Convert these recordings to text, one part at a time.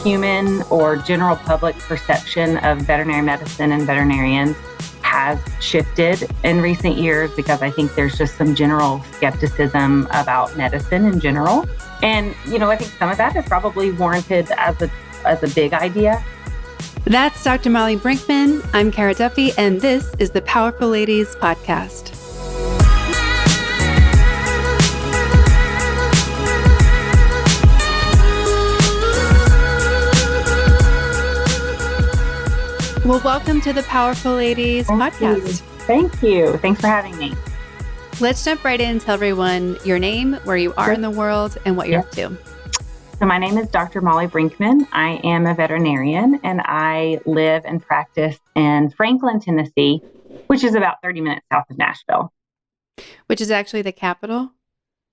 human or general public perception of veterinary medicine and veterinarians has shifted in recent years because I think there's just some general skepticism about medicine in general. And, I think some of that is probably warranted as a big idea. That's Dr. Molly Brinkmann. I'm Kara Duffy, and this is the Powerful Ladies podcast. Well, welcome to the Powerful Ladies podcast. Thank you. Thanks for having me. Let's jump right in and tell everyone your name, where you are in the world, and what you're up to. So my name is Dr. Molly Brinkmann. I am a veterinarian, and I live and practice in Franklin, Tennessee, which is about 30 minutes south of Nashville. Which is actually the capital?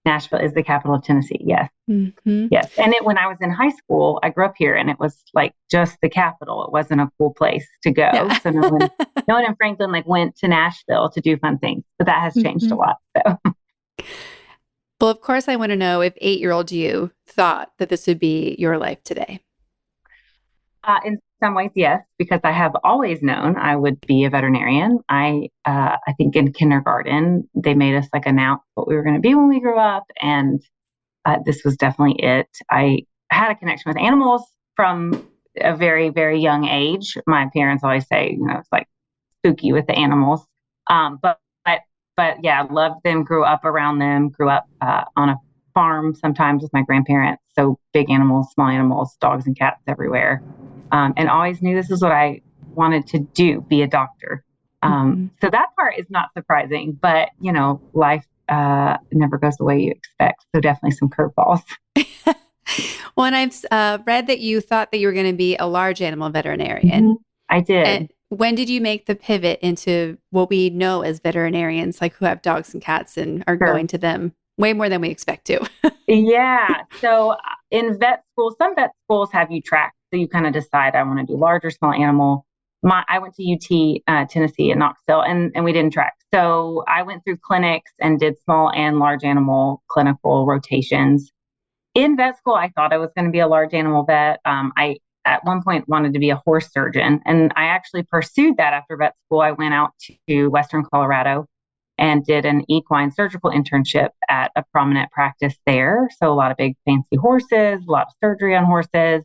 Nashville is the capital of Tennessee, yes. Mm-hmm. Yes. And when I was in high school, I grew up here, and it was like just the capital. It wasn't a cool place to go. Yeah. So no one in Franklin went to Nashville to do fun things, but that has changed a lot. So. Well, of course, I want to know if 8-year-old you thought that this would be your life today. In some ways, yes, because I have always known I would be a veterinarian. I think in kindergarten, they made us announce what we were going to be when we grew up. And this was definitely it. I had a connection with animals from a very, very young age. My parents always say, it's spooky with the animals. But yeah, loved them, grew up around them, grew up on a farm sometimes with my grandparents. So big animals, small animals, dogs and cats everywhere. And always knew this is what I wanted to do, be a doctor. So that part is not surprising, but life never goes the way you expect. So definitely some curveballs. Well, and I've read that you thought that you were going to be a large animal veterinarian. Mm-hmm. I did. And when did you make the pivot into what we know as veterinarians, who have dogs and cats and are going to them way more than we expect to? Yeah. So in vet school, some vet schools have you track. So you kind of decide, I want to do large or small animal. I went to UT, Tennessee in Knoxville, and we didn't track. So I went through clinics and did small and large animal clinical rotations. In vet school, I thought I was going to be a large animal vet. I, at one point, wanted to be a horse surgeon. And I actually pursued that after vet school. I went out to Western Colorado and did an equine surgical internship at a prominent practice there. So a lot of big fancy horses, a lot of surgery on horses.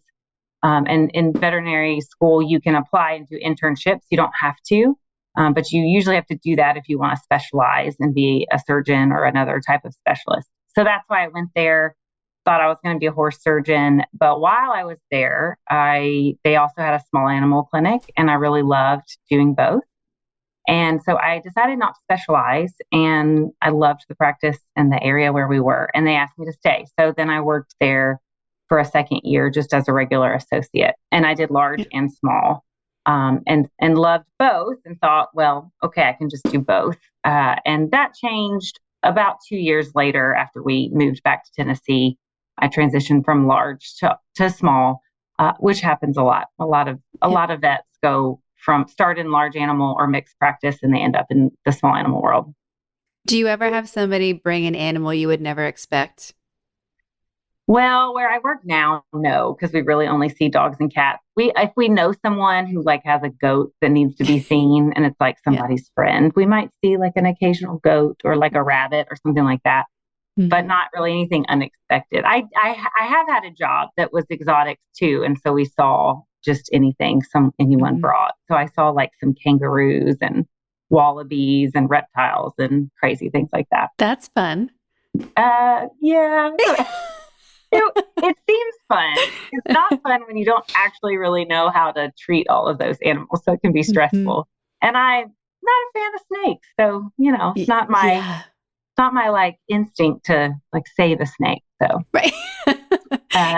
And in veterinary school, you can apply and do internships. You don't have to, but you usually have to do that if you want to specialize and be a surgeon or another type of specialist. So that's why I went there, thought I was going to be a horse surgeon. But while I was there, they also had a small animal clinic, and I really loved doing both. And so I decided not to specialize, and I loved the practice and the area where we were, and they asked me to stay. So then I worked there for a second year just as a regular associate. And I did large and small, and loved both, and thought, well, okay, I can just do both. And that changed about 2 years later after we moved back to Tennessee. I transitioned from large to small, which happens a lot. A lot of vets start in large animal or mixed practice, and they end up in the small animal world. Do you ever have somebody bring an animal you would never expect? Well, where I work now, no, because we really only see dogs and cats. If we know someone who has a goat that needs to be seen, and it's somebody's friend, we might see an occasional goat or a rabbit or something like that, but not really anything unexpected. I have had a job that was exotics too, and so we saw just anything anyone brought. So I saw some kangaroos and wallabies and reptiles and crazy things like that. That's fun. Yeah. It seems fun. It's not fun when you don't actually really know how to treat all of those animals, so it can be stressful. And I'm not a fan of snakes, so it's not my instinct to save a snake. So right,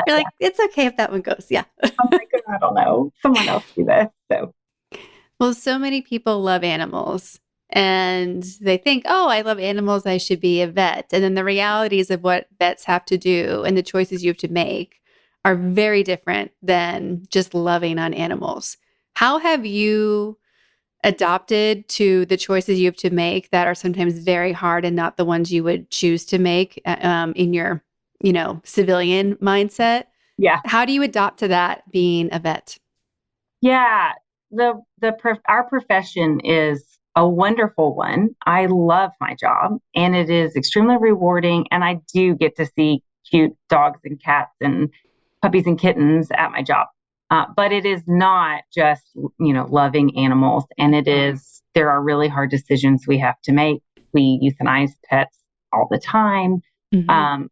you're it's okay if that one goes. Yeah, I'm I don't know. Someone else do this. So, well, so many people love animals. And they think, oh, I love animals, I should be a vet. And then the realities of what vets have to do and the choices you have to make are very different than just loving on animals. How have you adopted to the choices you have to make that are sometimes very hard and not the ones you would choose to make in your, civilian mindset? Yeah. How do you adapt to that being a vet? Yeah. Our profession is a wonderful one. I love my job and it is extremely rewarding. And I do get to see cute dogs and cats and puppies and kittens at my job. But it is not just, loving animals. And there are really hard decisions we have to make. We euthanize pets all the time.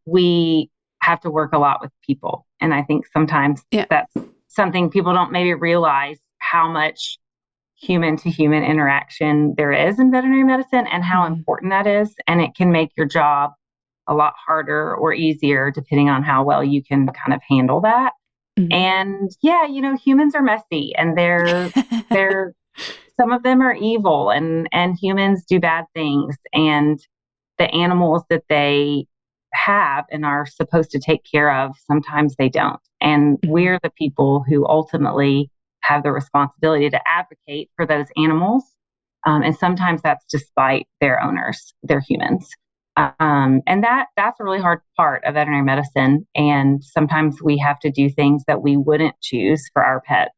We have to work a lot with people. And I think sometimes that's something people don't maybe realize how much human to human interaction there is in veterinary medicine and how important that is. And it can make your job a lot harder or easier depending on how well you can kind of handle that. And humans are messy and they're some of them are evil and humans do bad things, and the animals that they have and are supposed to take care of, sometimes they don't. And we're the people who ultimately have the responsibility to advocate for those animals. And sometimes that's despite their owners, their humans. And that's a really hard part of veterinary medicine. And sometimes we have to do things that we wouldn't choose for our pets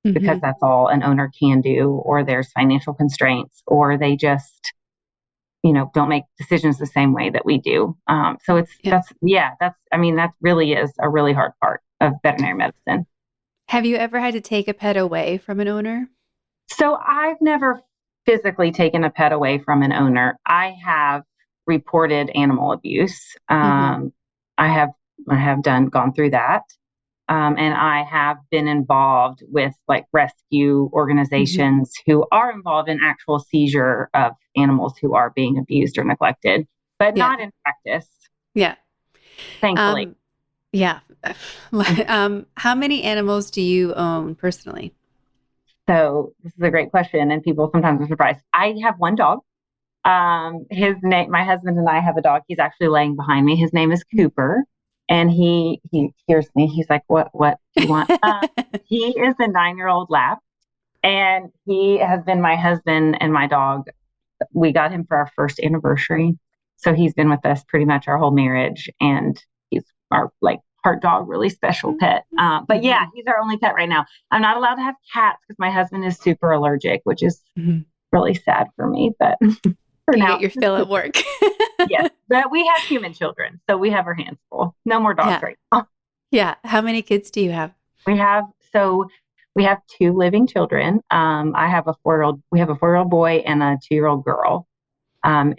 because that's all an owner can do, or there's financial constraints, or they just, don't make decisions the same way that we do. So that really is a really hard part of veterinary medicine. Have you ever had to take a pet away from an owner? So I've never physically taken a pet away from an owner. I have reported animal abuse. I have gone through that. And I have been involved with like rescue organizations who are involved in actual seizure of animals who are being abused or neglected, but not in practice. Yeah. Thankfully. How many animals do you own personally? So this is a great question, and people sometimes are surprised. I have one dog. His name, my husband and I have a dog. He's actually laying behind me. His name is Cooper. And he hears me. He's like, what do you want? He is a 9-year-old lab, and he has been my husband and my dog. We got him for our first anniversary. So he's been with us pretty much our whole marriage, and he's our like heart dog, really special pet. But yeah, he's our only pet right now. I'm not allowed to have cats because my husband is super allergic, which is really sad for me, but for now, get your fill at work. Yes, but we have human children, so we have our hands full. No more dogs right now. Yeah. How many kids do you have? We have 2 living children. We have a 4-year-old boy and a 2-year-old girl. And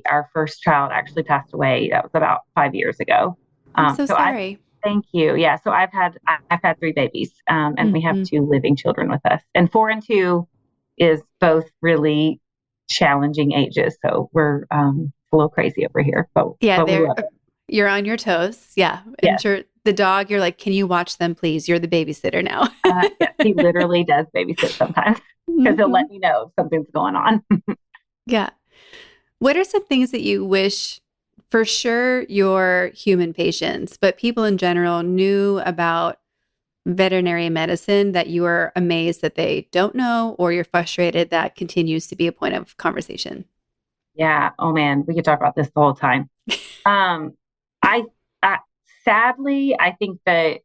our first child actually passed away. That was about 5 years ago. I'm so sorry. Thank you. Yeah. So I've had 3 babies, and we have 2 living children with us, and 4 and 2 is both really challenging ages. So we're, a little crazy over here, but you're on your toes. Yeah. I'm sure the dog, you're like, can you watch them, please? You're the babysitter now. Yes, he literally does babysit sometimes because he'll let me know if something's going on. Yeah. What are some things that you wish for sure your human patients, but people in general knew about veterinary medicine that you are amazed that they don't know, or you're frustrated that continues to be a point of conversation? Yeah. Oh man, we could talk about this the whole time. I sadly, I think the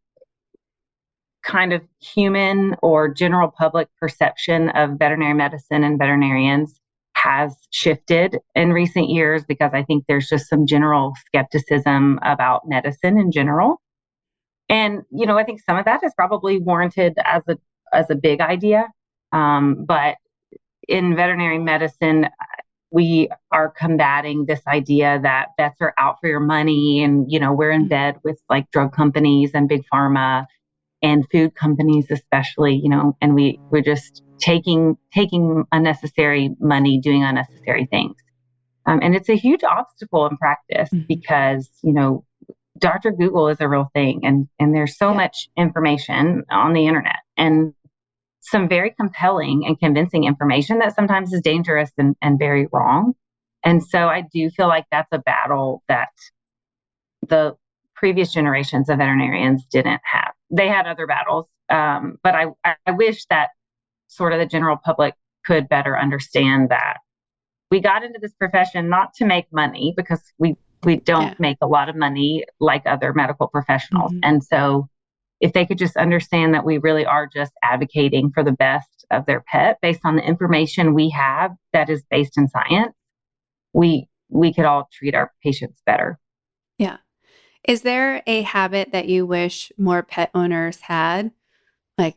kind of human or general public perception of veterinary medicine and veterinarians has shifted in recent years because I think there's just some general skepticism about medicine in general. And, I think some of that is probably warranted as a big idea. But in veterinary medicine, we are combating this idea that vets are out for your money, and we're in bed with like drug companies and big pharma and food companies especially, and we're just taking unnecessary money, doing unnecessary things, and it's a huge obstacle in practice because Dr. Google is a real thing, and there's so much information on the internet, and some very compelling and convincing information that sometimes is dangerous and very wrong. And so I do feel like that's a battle that the previous generations of veterinarians didn't have. They had other battles, but I wish that sort of the general public could better understand that we got into this profession not to make money, because we don't make a lot of money like other medical professionals. And so if they could just understand that we really are just advocating for the best of their pet based on the information we have that is based in science, we could all treat our patients better. Yeah. Is there a habit that you wish more pet owners had? Like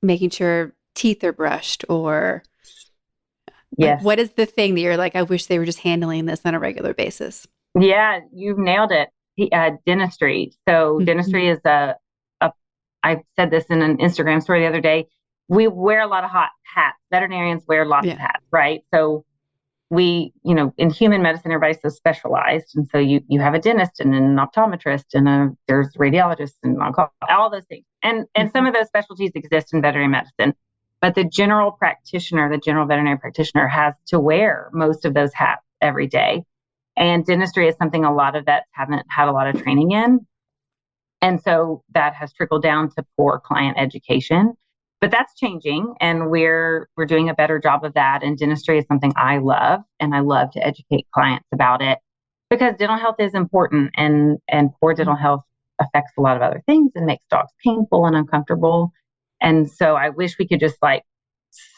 making sure teeth are brushed, or like, Yes. what is the thing that you're like, I wish they were just handling this on a regular basis? Yeah, you've nailed it. Dentistry. So dentistry is I said this in an Instagram story the other day. We wear a lot of hot hats. Veterinarians wear lots of hats, right? So we, in human medicine, everybody's so specialized. And so you have a dentist and an optometrist and there's radiologists and all those things. And some of those specialties exist in veterinary medicine. But the general veterinary practitioner has to wear most of those hats every day. And dentistry is something a lot of vets haven't had a lot of training in. And so that has trickled down to poor client education. But that's changing, and we're doing a better job of that. And dentistry is something I love, and I love to educate clients about it because dental health is important, and poor dental health affects a lot of other things and makes dogs painful and uncomfortable. And so I wish we could just like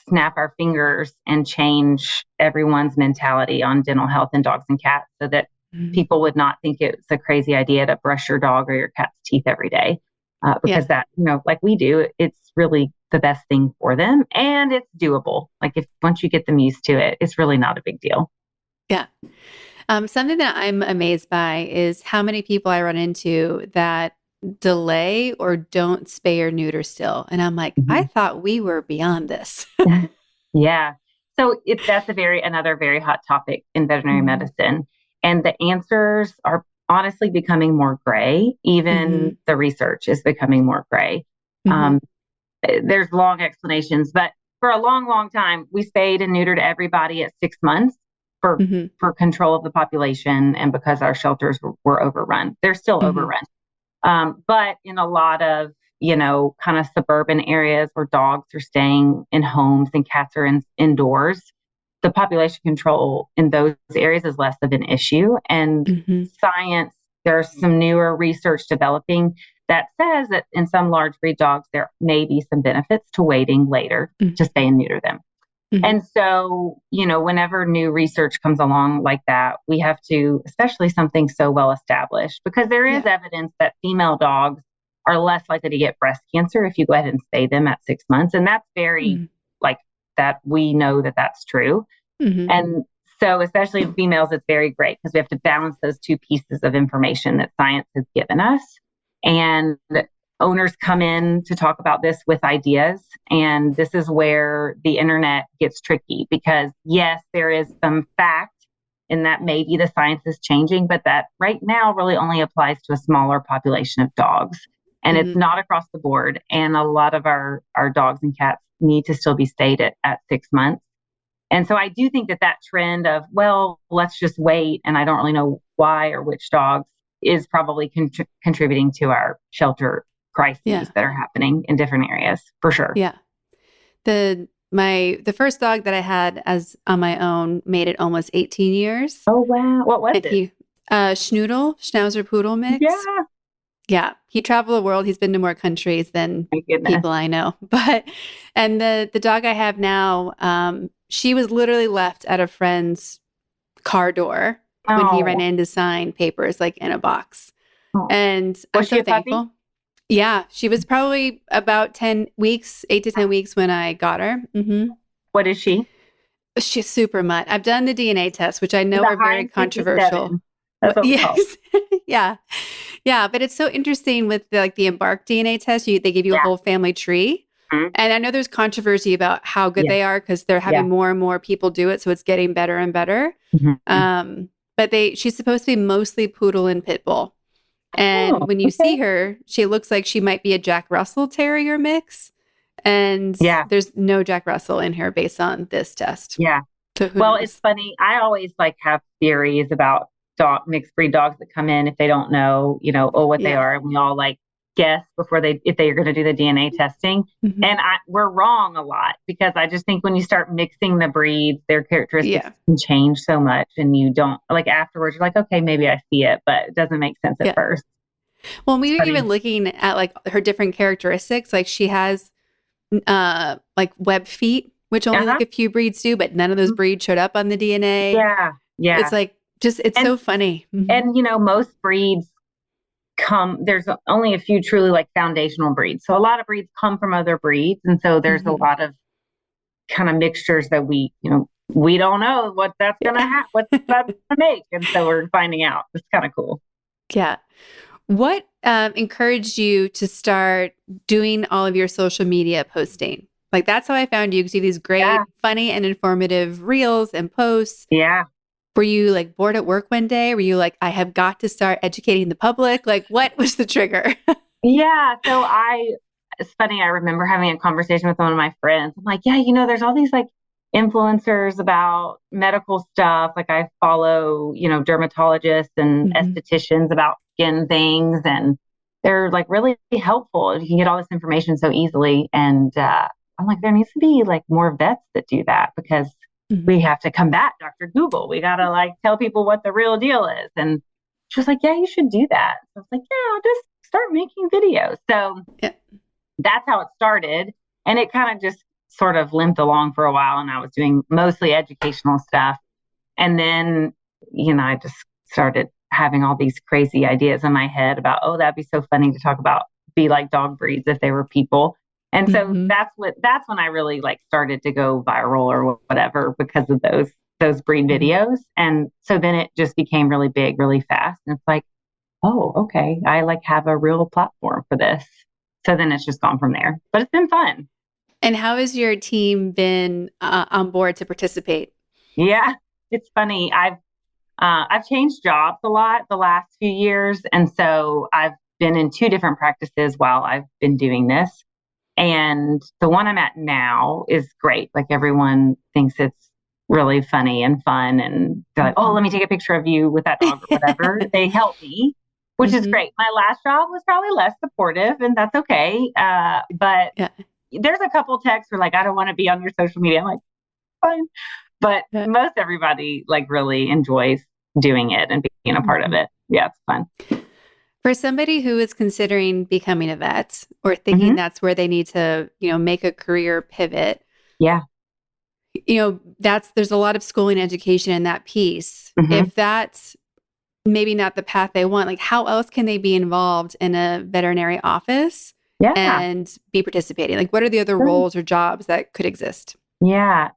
snap our fingers and change everyone's mentality on dental health in dogs and cats so that people would not think it's a crazy idea to brush your dog or your cat's teeth every day. Because that, like we do, it's really the best thing for them, and it's doable. Like if once you get them used to it, it's really not a big deal. Yeah. Something that I'm amazed by is how many people I run into that delay or don't spay or neuter still. And I'm like, I thought we were beyond this. Yeah. So that's another very hot topic in veterinary medicine. And the answers are honestly becoming more gray. Even the research is becoming more gray. There's long explanations, but for a long, long time, we spayed and neutered everybody at 6 months for control of the population and because our shelters were overrun. They're still overrun. But in a lot of, kind of suburban areas where dogs are staying in homes and cats are indoors, the population control in those areas is less of an issue. And science, there's some newer research developing that says that in some large breed dogs, there may be some benefits to waiting later to spay and neuter them. And so, whenever new research comes along like that, we have to, especially something so well established, because there is evidence that female dogs are less likely to get breast cancer if you go ahead and spay them at 6 months. And that's very that we know that that's true. And so especially in females, it's very great because we have to balance those two pieces of information that science has given us. And owners come in to talk about this with ideas. And this is where the internet gets tricky because yes, there is some fact in that maybe the science is changing, but that right now really only applies to a smaller population of dogs. And it's not across the board. And a lot of our dogs and cats need to still be stayed at 6 months. And so I do think that trend of, well, let's just wait, and I don't really know why or which dogs, is probably contributing to our shelter crises that are happening in different areas, for sure. Yeah. The first dog that I had as on my own made it almost 18 years. Oh, wow. What was it? Schnoodle, Schnauzer Poodle mix. Yeah. Yeah. He traveled the world. He's been to more countries than people I know. And the dog I have now, she was literally left at a friend's car door when he ran in to sign papers, like in a box. And I'm so thankful. Yeah. She was probably about 8 to 10 weeks when I got her. What is she? She's super mutt. I've done the DNA test, which I know are very controversial. That's what yes. Yeah. Yeah. But it's so interesting with the Embark DNA test. They give you a whole family tree. And I know there's controversy about how good they are because they're having more and more people do it. So it's getting better and better. But she's supposed to be mostly poodle and pit bull. And when you see her, she looks like she might be a Jack Russell Terrier mix. And there's no Jack Russell in her based on this test. Yeah. So well, it's funny. I always have theories about mixed breed dogs that come in if they don't know, what they are. And we all guess before if they are going to do the DNA testing. And we're wrong a lot because I just think when you start mixing the breeds, their characteristics can change so much. And you don't afterwards, you're like, okay, maybe I see it, but it doesn't make sense at first. Well, we were Funny. even looking at like her different characteristics. Like she has like web feet, which only Uh-huh. like a few breeds do, but none of those breeds showed up on the DNA. Yeah. It's Yeah. like just it's And so funny. and most breeds there's only a few truly like foundational breeds. So a lot of breeds come from other breeds. And so there's a Hmm. lot of kind of mixtures that we don't know what that's gonna Yeah. what that's gonna make. And so we're finding out. It's kind of cool. Yeah. What encouraged you to start doing all of your social media posting? Like that's how I found you because you have these Yeah. great, funny, and informative reels and posts. Yeah. Were you like bored at work one day? Were you like, I have got to start educating the public? Like, what was the trigger? Yeah. It's funny. I remember having a conversation with one of my friends. I'm like, yeah, there's all these like influencers about medical stuff. Like I follow, dermatologists and Hmm. estheticians about skin things, and they're like really helpful. You can get all this information so easily. And I'm like, there needs to be like more vets that do that because Hmm. we have to combat Dr. Google. We got to like tell people what the real deal is. And she was like, yeah, you should do that. So I was like, yeah, I'll just start making videos. So Yeah. that's how it started. And it kind of just sort of limped along for a while. And I was doing mostly educational stuff. And then, I just started having all these crazy ideas in my head about, oh, that'd be so funny to talk about be like dog breeds if they were people. And so Hmm. that's when I really like started to go viral or whatever because of those breed Hmm. videos. And so then it just became really big, really fast. And it's like, oh, okay, I like have a real platform for this. So then it's just gone from there. But it's been fun. And how has your team been on board to participate? Yeah, it's funny. I've changed jobs a lot the last few years, and so I've been in two different practices while I've been doing this. And the one I'm at now is great. Like everyone thinks it's really funny and fun, and they're like, "Oh, Hmm. let me take a picture of you with that dog or whatever." They help me, which is Hmm. great. My last job was probably less supportive, and that's okay. But Yeah. there's a couple texts where like, "I don't want to be on your social media." I'm like, fine. But Yeah. most everybody like really enjoys doing it and being a part of Hmm. it. Yeah, it's fun. For somebody who is considering becoming a vet or thinking Hmm. that's where they need to, make a career pivot, Yeah. there's a lot of schooling education in that piece. Hmm. If that's maybe not the path they want, like how else can they be involved in a veterinary office Yeah. and be participating? Like what are the other roles or jobs that could exist? Yeah.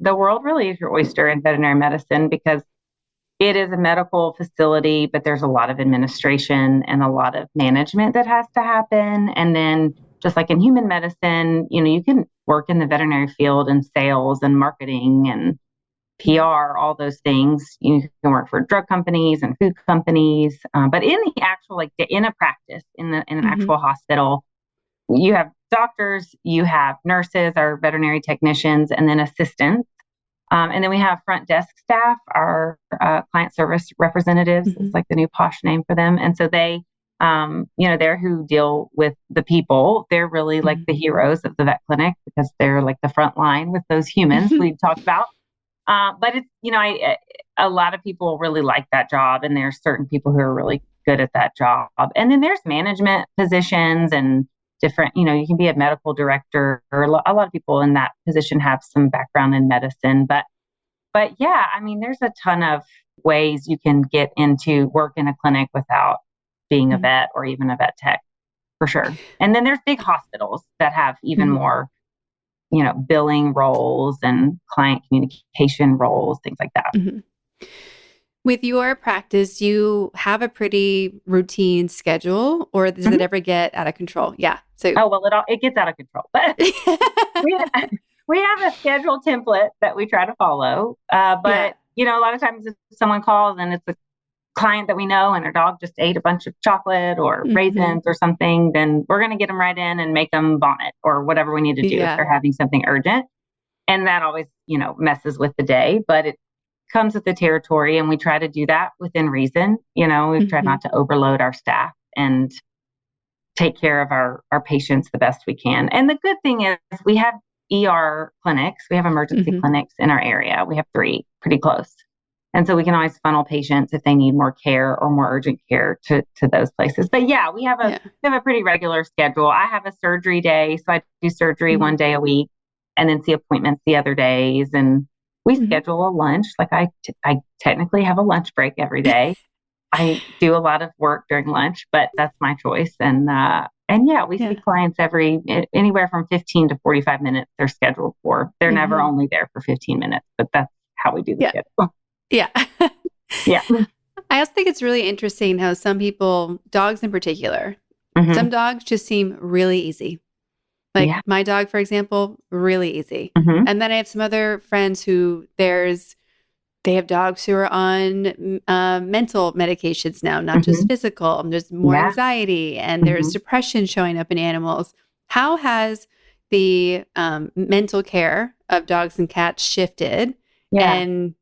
The world really is your oyster in veterinary medicine because it is a medical facility, but there's a lot of administration and a lot of management that has to happen. And then just like in human medicine, you can work in the veterinary field and sales and marketing and Mhm. PR, all those things. You can work for drug companies and food companies, but in the actual, like in a practice, in an Mhm. actual hospital, you have doctors, you have nurses, our veterinary technicians, and then assistants. And then we have front desk staff, our client service representatives. It's Mhm. like the new posh name for them. And so they're who deal with the people. They're really like Mhm. the heroes of the vet clinic because they're like the front line with those humans Mhm. we talked about. But it's, a lot of people really like that job, and there's certain people who are really good at that job. And then there's management positions and different, you can be a medical director, or a lot of people in that position have some background in medicine. But yeah, I mean, there's a ton of ways you can get into work in a clinic without being a Mhm. vet or even a vet tech for sure. And then there's big hospitals that have even Mhm. more billing roles and client communication roles, things like that. Mhm. With your practice, you have a pretty routine schedule, or does it Mhm. ever get out of control? Yeah. So, Oh, well, it gets out of control. But we we have a schedule template that we try to follow. yeah. But a lot of times if someone calls and it's a client that we know and their dog just ate a bunch of chocolate or Hmm. raisins or something, then we're going to get them right in and make them vomit or whatever we need to do if Yeah. they're having something urgent. And that always, messes with the day, but it comes with the territory. And we try to do that within reason. We try Hmm. not to overload our staff and take care of our patients the best we can. And the good thing is we have ER clinics, we have emergency Hmm. clinics in our area. We have three pretty close. And so we can always funnel patients if they need more care or more urgent care to those places. But yeah, we have a pretty regular schedule. I have a surgery day, so I do surgery one day a week and then see appointments the other days. And we schedule a lunch. Like I technically have a lunch break every day. I do a lot of work during lunch, but that's my choice. And yeah, we see clients anywhere from 15 to 45 minutes they're scheduled for. They're never only there for 15 minutes, but that's how we do the schedule. Yeah. Yeah. I also think it's really interesting how some people, dogs in particular, some dogs just seem really easy. Like my dog, for example, really easy. And then I have some other friends who they have dogs who are on mental medications now, not just physical. There's more anxiety and there's depression showing up in animals. How has the mental care of dogs and cats shifted? And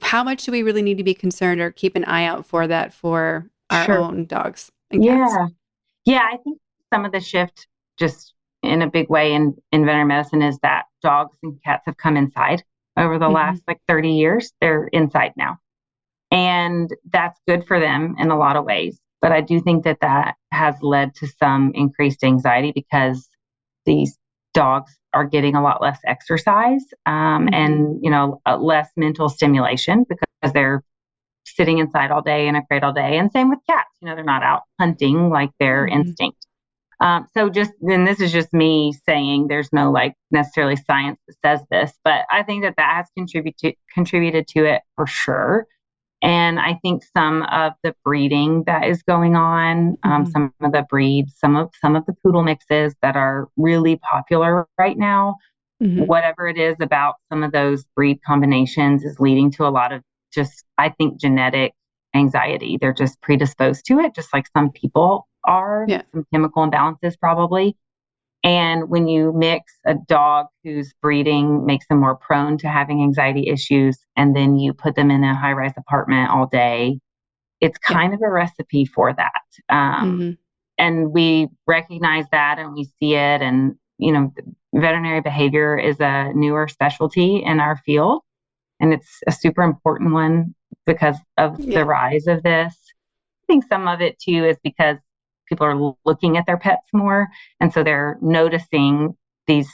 how much do we really need to be concerned or keep an eye out for that for our own dogs and cats? Yeah, I think some of the shift just in a big way in veterinary medicine is that dogs and cats have come inside over the last 30 years. They're inside now. And that's good for them in a lot of ways. But I do think that has led to some increased anxiety because these dogs are getting a lot less exercise and, less mental stimulation because they're sitting inside all day in a crate all day. And same with cats. They're not out hunting like their instinct. And this is just me saying there's no necessarily science that says this, but I think that has contributed to it for sure. And I think some of the breeding that is going on, some of the breeds, some of the poodle mixes that are really popular right now, whatever it is about some of those breed combinations is leading to a lot of just, I think, genetic anxiety. They're just predisposed to it, just like some people are, some chemical imbalances probably. And when you mix a dog whose breeding makes them more prone to having anxiety issues, and then you put them in a high-rise apartment all day, it's kind of a recipe for that. And we recognize that and we see it. And, veterinary behavior is a newer specialty in our field. And it's a super important one because of the rise of this. I think some of it too is because people are looking at their pets more. And so they're noticing these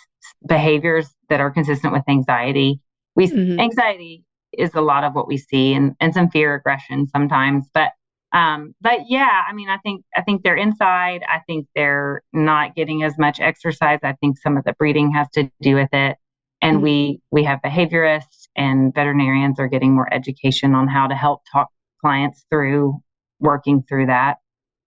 behaviors that are consistent with anxiety. Anxiety is a lot of what we see and some fear, aggression sometimes. But yeah, I think they're inside. I think they're not getting as much exercise. I think some of the breeding has to do with it. And we have behaviorists and veterinarians are getting more education on how to help talk clients through working through that.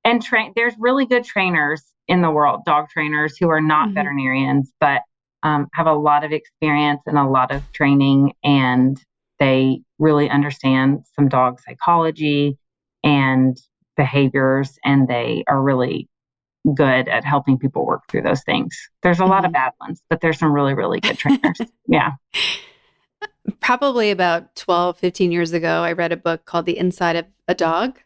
And there's really good trainers in the world, dog trainers who are not veterinarians, but have a lot of experience and a lot of training, and they really understand some dog psychology and behaviors, and they are really good at helping people work through those things. There's a lot of bad ones, but there's some really, really good trainers. Yeah. Probably about 12, 15 years ago, I read a book called The Inside of a Dog.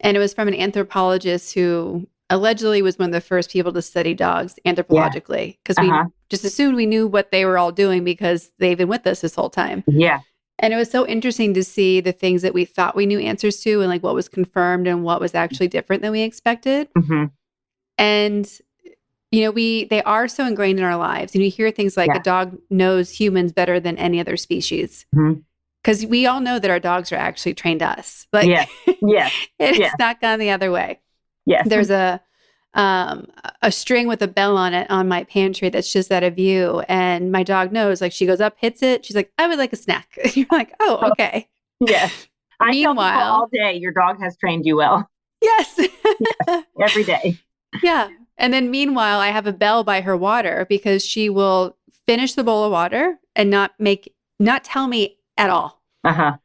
And it was from an anthropologist who allegedly was one of the first people to study dogs anthropologically, because we just assumed we knew what they were all doing because they've been with us this whole time. Yeah. And it was so interesting to see the things that we thought we knew answers to and what was confirmed and what was actually different than we expected. And, they are so ingrained in our lives. And you hear things like a dog knows humans better than any other species. Because we all know that our dogs are actually trained us. It's not gone the other way. There's a string with a bell on it on my pantry that's just out of view. And my dog knows, she goes up, hits it. She's like, I would like a snack. You're like, oh, okay. Yes. I tell people all day, your dog has trained you well. Yes. Every day. Yeah. And then meanwhile, I have a bell by her water because she will finish the bowl of water and not tell me at all. And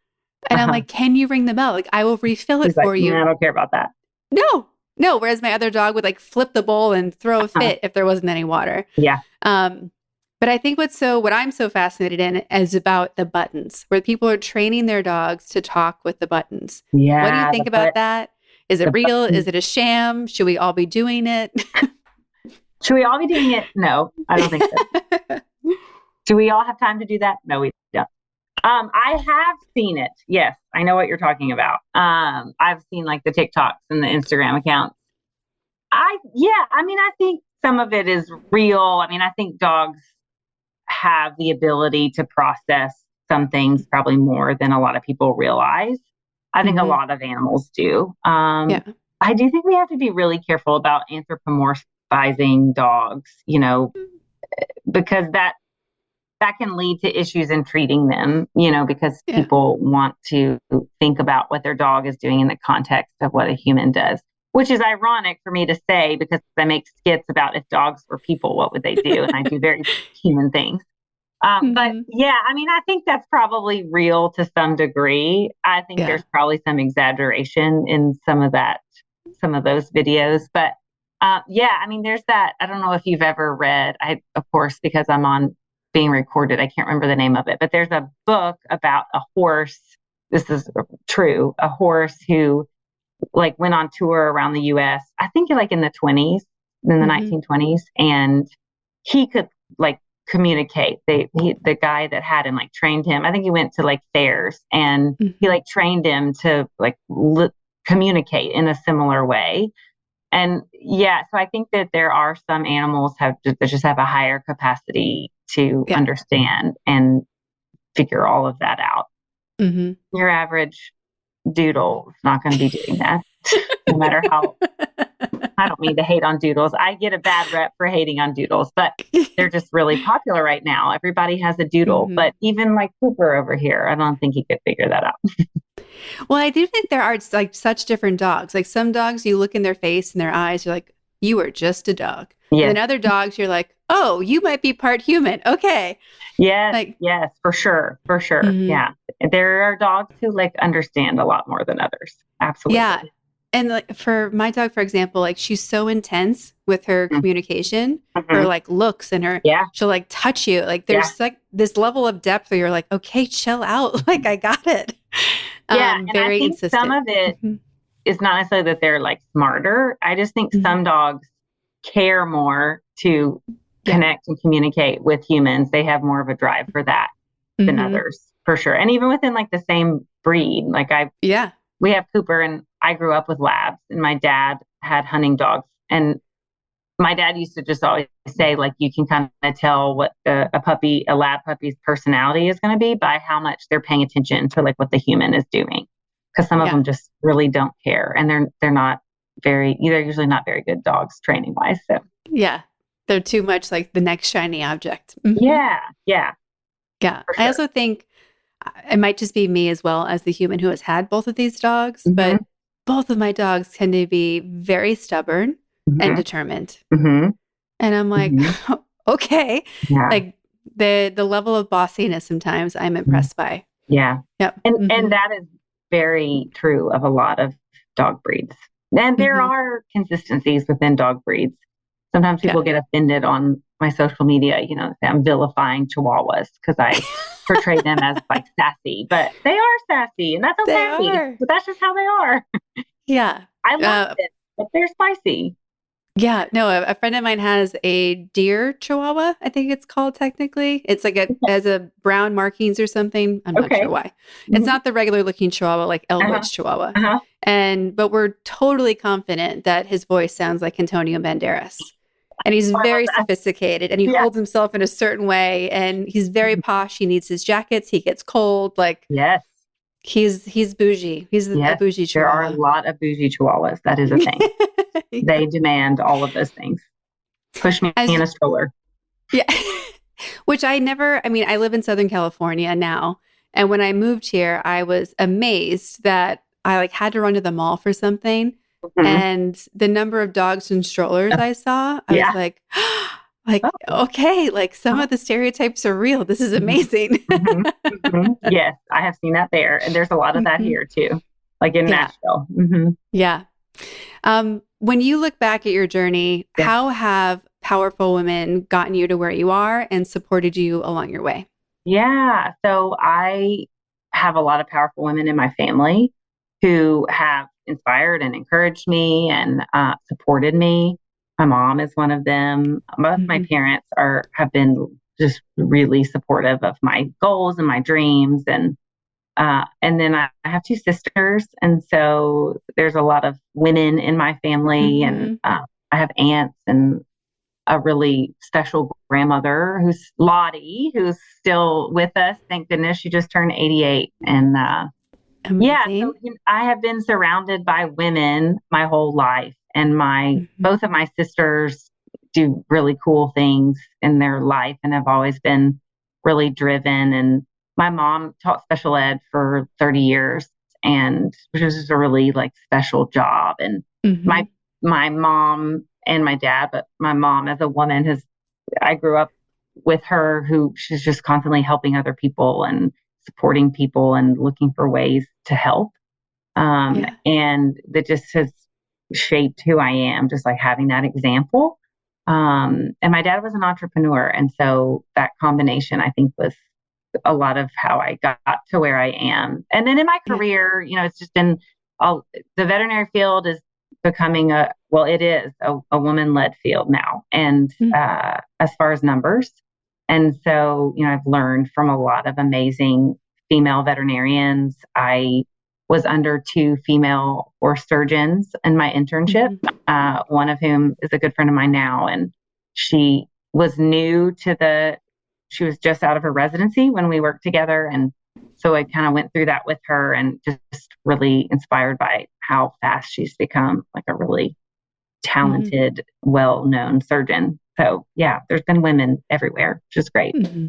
I'm like, can you ring the bell? I will refill it for you. I don't care about that. No. Whereas my other dog would flip the bowl and throw a fit if there wasn't any water. Yeah. But I think what I'm so fascinated in is about the buttons, where people are training their dogs to talk with the buttons. Yeah. What do you think about that? Is it real? Buttons. Is it a sham? Should we all be doing it? Should we all be doing it? No, I don't think so. Do we all have time to do that? No, we don't. I have seen it. Yes, I know what you're talking about. I've seen like the TikToks and the Instagram accounts. I think some of it is real. I mean, I think dogs have the ability to process some things probably more than a lot of people realize. I think a lot of animals do. Yeah. I do think we have to be really careful about anthropomorphizing dogs, because that can lead to issues in treating them, because people want to think about what their dog is doing in the context of what a human does, which is ironic for me to say because I make skits about if dogs were people, what would they do? And I do very human things. But yeah, I mean, I think that's probably real to some degree. I think there's probably some exaggeration in some of those videos. But yeah, I mean, there's that. I don't know if you've ever read, of course, because I'm on being recorded, I can't remember the name of it, but there's a book about a horse. This is true. A horse who like went on tour around the US, I think like in the 20s, in the 1920s. And he could like communicate. The guy that had him like trained him. I think he went to like fairs and he like trained him to like communicate in a similar way. And yeah, so I think that there are some animals that just have a higher capacity to understand and figure all of that out. Your average doodle is not going to be doing that, no matter how. I don't mean to hate on doodles. I get a bad rep for hating on doodles, but they're just really popular right now. Everybody has a doodle, but even like Cooper over here, I don't think he could figure that out. Well, I do think there are like such different dogs. Like some dogs, you look in their face and their eyes, you're like, you are just a dog. Yeah. And other dogs, you're like, oh, you might be part human. Okay. Yes, yes, for sure. For sure. Yeah. There are dogs who like understand a lot more than others. Absolutely. Yeah. And like for my dog, for example, like she's so intense with her communication, her like looks and her, she'll like touch you. Like there's like this level of depth where you're like, okay, chill out. Like I got it. Yeah. And very I think insistent. Some of it is not necessarily that they're like smarter. I just think some dogs care more to connect and communicate with humans. They have more of a drive for that than others, for sure. And even within like the same breed, like we have Cooper and I grew up with labs and my dad had hunting dogs. And my dad used to just always say, like, you can kind of tell what a lab puppy's personality is going to be by how much they're paying attention to like what the human is doing. Because some of them just really don't care. And they're usually not very good dogs training wise. So yeah. They're too much like the next shiny object. Yeah. Yeah. Sure. I also think it might just be me as well as the human who has had both of these dogs, but both of my dogs tend to be very stubborn and determined. And I'm like, okay. Yeah. Like the level of bossiness sometimes I'm impressed by. Yeah. Yep. And that is very true of a lot of dog breeds. And there are consistencies within dog breeds. Sometimes people get offended on my social media, I'm vilifying Chihuahuas because I portray them as like sassy, but they are sassy and that's okay. But that's just how they are. Yeah. I love it, but they're spicy. Yeah. No, a friend of mine has a deer Chihuahua, I think it's called technically. It's like has a brown markings or something. I'm not sure why. It's not the regular looking Chihuahua like Elwood's Chihuahua. But we're totally confident that his voice sounds like Antonio Banderas. And he's very sophisticated and he holds himself in a certain way and he's very posh. He needs his jackets. He gets cold. Like, he's bougie. He's a bougie Chihuahua. There are a lot of bougie Chihuahuas. That is a thing. They demand all of those things. Push me in a stroller. Yeah. Which I live in Southern California now. And when I moved here, I was amazed that I like had to run to the mall for something. And the number of dogs and strollers I saw, I was like, okay, like some of the stereotypes are real. This is amazing. Yes, I have seen that there. And there's a lot of that here too, like in Nashville. Yeah. When you look back at your journey, how have powerful women gotten you to where you are and supported you along your way? Yeah. So I have a lot of powerful women in my family who have inspired and encouraged me and supported me. My mom is one of them. Both my parents have been just really supportive of my goals and my dreams. And then I have two sisters. And so there's a lot of women in my family. And Mm-hmm. I have aunts and a really special grandmother who's Lottie, who's still with us. Thank goodness she just turned 88. And yeah, so Amazing. I have been surrounded by women my whole life. And Mm-hmm. both of my sisters do really cool things in their life and have always been really driven. And my mom taught special ed for 30 years, and which was just a really like special job. And Mm-hmm. my mom and my dad, but my mom as a woman I grew up with her, who she's just constantly helping other people and supporting people and looking for ways to help. Yeah. And that just has shaped who I am, just like having that example. And my dad was an entrepreneur. And so that combination, I think, was a lot of how I got to where I am. And then in my Yeah. career, it's just been the veterinary field is becoming it is a woman-led field now. And Mm. as far as numbers. And so, I've learned from a lot of amazing female veterinarians. I was under two female horse surgeons in my internship, Mm-hmm. one of whom is a good friend of mine now. And she was she was just out of her residency when we worked together. And so I kind of went through that with her and just really inspired by how fast she's become like a really Mm-hmm. talented, well-known surgeon. So yeah, there's been women everywhere, which is great. Mm-hmm.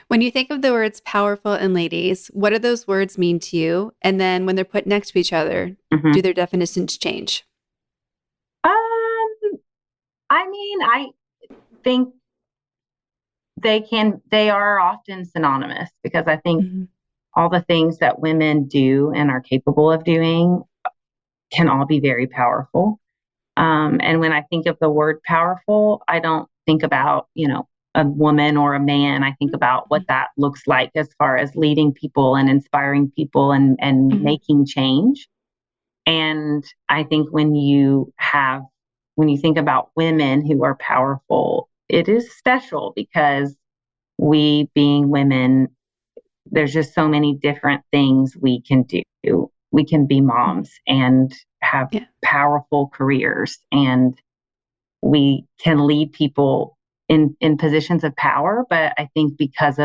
When you think of the words powerful and ladies, what do those words mean to you? And then when they're put next to each other, Mm-hmm. do their definitions change? Um, I mean, I think they are often synonymous because I think Mm-hmm. all the things that women do and are capable of doing can all be very powerful. And when I think of the word powerful, I don't think about, a woman or a man. I think about what that looks like as far as leading people and inspiring people and Mm-hmm. making change. And I think when you think about women who are powerful, it is special because we being women, there's just so many different things we can do. We can be Mm-hmm. moms and have Yeah. powerful careers, and we can lead people in positions of power. But I think because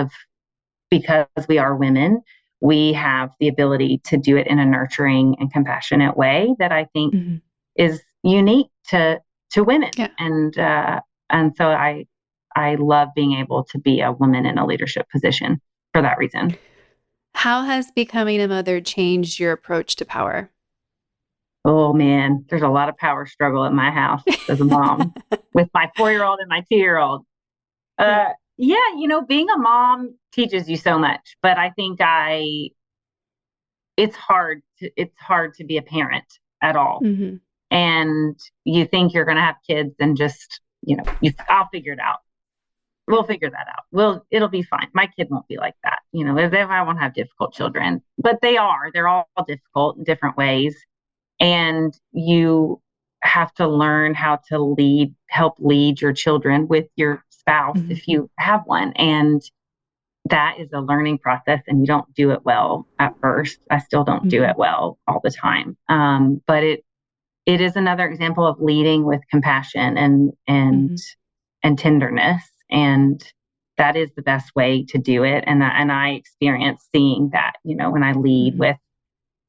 we are women, we have the ability to do it in a nurturing and compassionate way that I think Mm-hmm. is unique to women. Yeah. And so I love being able to be a woman in a leadership position for that reason. How has becoming a mother changed your approach to power? Oh man, there's a lot of power struggle at my house as a mom with my 4-year-old and my 2-year-old. Yeah. Yeah, being a mom teaches you so much, but I think it's hard to be a parent at all. Mm-hmm. And you think you're going to have kids and just, I'll figure it out. Yeah. We'll figure that out. It'll be fine. My kid won't be like that. I won't have difficult children, but they're all difficult in different ways. And you have to learn how to help lead your children with your spouse Mm-hmm. if you have one. And that is a learning process, and you don't do it well at first. I still don't do Mm-hmm. it well all the time. But it is another example of leading with compassion Mm-hmm. and tenderness. And that is the best way to do it. And I experience seeing that, when I lead Mm-hmm.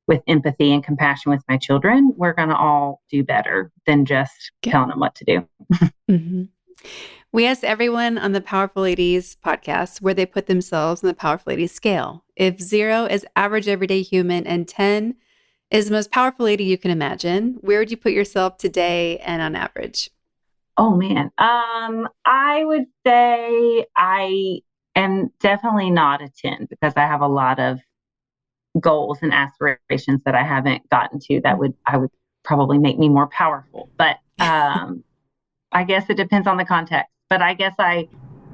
with empathy and compassion with my children, we're going to all do better than just Yeah. telling them what to do. Mm-hmm. We asked everyone on the Powerful Ladies podcast where they put themselves on the Powerful Ladies scale. If 0 is average everyday human and 10 is the most powerful lady you can imagine, where would you put yourself today and on average? Oh man. I would say I am definitely not a 10 because I have a lot of goals and aspirations that I haven't gotten to that I would probably make me more powerful. But I guess it depends on the context. But I guess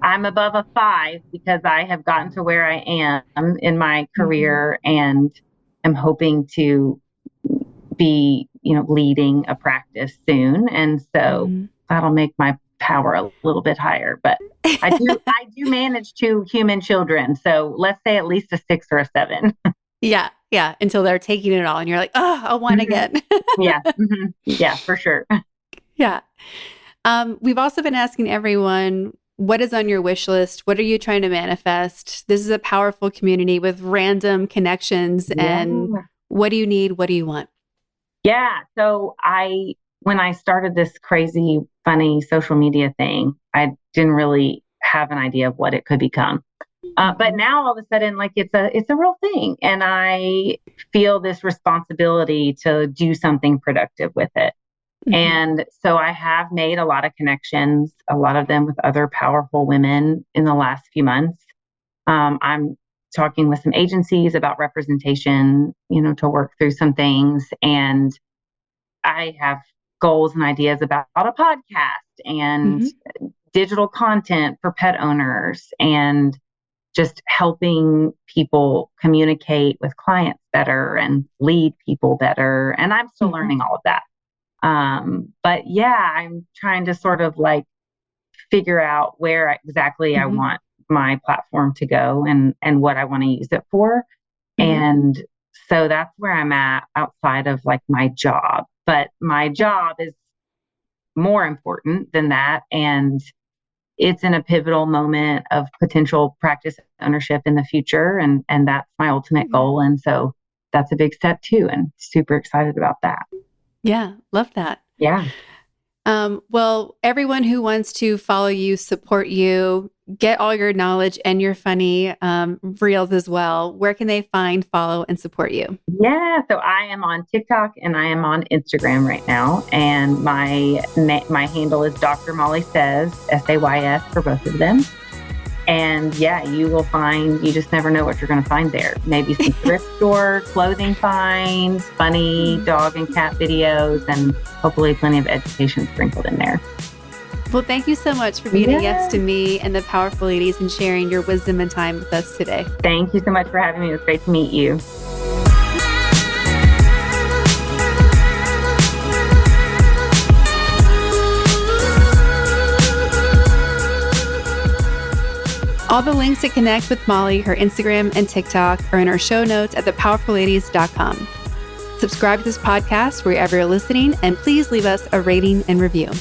I'm above a 5 because I have gotten to where I am in my career and am hoping to be, leading a practice soon. And so that'll make my power a little bit higher. But I do manage 2 human children. So let's say at least a 6 or a 7. Yeah. Yeah. Until they're taking it all and you're like, oh, I want again. Yeah. Yeah, for sure. Yeah. We've also been asking everyone, what is on your wish list? What are you trying to manifest? This is a powerful community with random connections. And what do you need? What do you want? Yeah. So when I started this crazy, funny social media thing, I didn't really have an idea of what it could become. But now all of a sudden, like it's a real thing. And I feel this responsibility to do something productive with it. And so I have made a lot of connections, a lot of them with other powerful women in the last few months. I'm talking with some agencies about representation, to work through some things. And I have goals and ideas about a podcast and digital content for pet owners and just helping people communicate with clients better and lead people better. And I'm still learning all of that. But yeah, I'm trying to sort of like figure out where exactly I want my platform to go and what I want to use it for. And so that's where I'm at outside of like my job, but my job is more important than that. And it's in a pivotal moment of potential practice ownership in the future. And that's my ultimate goal. And so that's a big step too. And super excited about that. Yeah. Love that. Yeah. Well, everyone who wants to follow you, support you, get all your knowledge and your funny reels as well, where can they find, follow, and support you? Yeah. So I am on TikTok and I am on Instagram right now. And my handle is Dr. Molly Says, SAYS for both of them. And yeah, you just never know what you're going to find there. Maybe some thrift store, clothing finds, funny dog and cat videos, and hopefully plenty of education sprinkled in there. Well, thank you so much for being a guest to me and the Powerful Ladies and sharing your wisdom and time with us today. Thank you so much for having me. It was great to meet you. All the links to connect with Molly, her Instagram and TikTok, are in our show notes at thepowerfulladies.com. Subscribe to this podcast wherever you're listening, and please leave us a rating and review.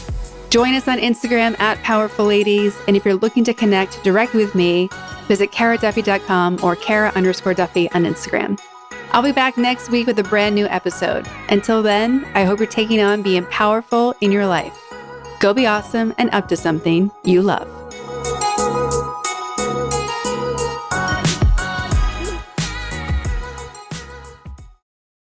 Join us on Instagram at Powerful Ladies, and if you're looking to connect directly with me, visit karaduffy.com or Kara_Duffy on Instagram. I'll be back next week with a brand new episode. Until then, I hope you're taking on being powerful in your life. Go be awesome and up to something you love.